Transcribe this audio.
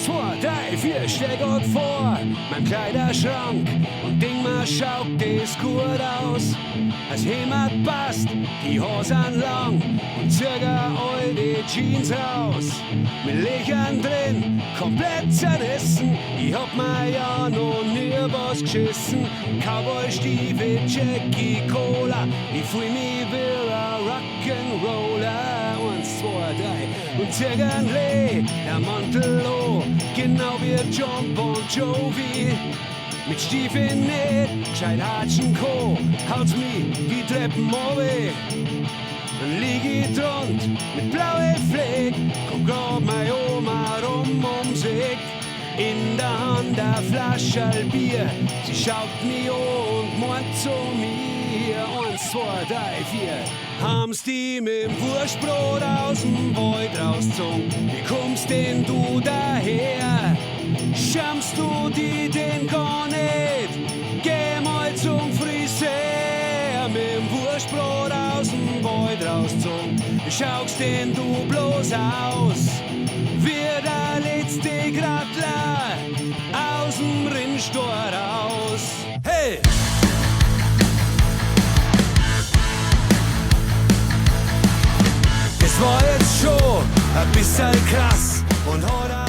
1, 2, 3, 4, stell Gott vor, mein Kleiderschrank und Ding mal schaut das gut aus. Als Heimat passt, die Hosen lang und circa all die Jeans raus. Mit Löchern drin, komplett zerrissen, ich hab mir ja noch nie was geschissen. Cowboy-Stiefel, Jackie Cola, ich fühl mich wie ein Rock'n'Roller. 1, 2, 3 und circa ein Lee, der Mantel hoch, genau wie John Bon Jovi. Mit Stiefeln nicht, gescheit Hatschen Co, haut's mich die Treppen runter. Dann lieg ich drunter mit blauen Fleck, komm grad meine Oma rum ums Eck. In der Hand eine Flasche Bier, sie schaut mich an und meint zu mir. 1, 2, 3, 4. Haben's die mit dem Wurschtbrot aus dem Wald rausgezogen? Wie kommst denn du daher? Schamst du die denn gar nicht? Geh mal zum Friseur. Mit dem Wurschtbrot aus dem Wald rausgezogen. Wie schaust denn du bloß aus? Wie der letzte Gradler aus dem Rinnstor raus. Hey! Das war jetzt schon ein bisschen krass und hat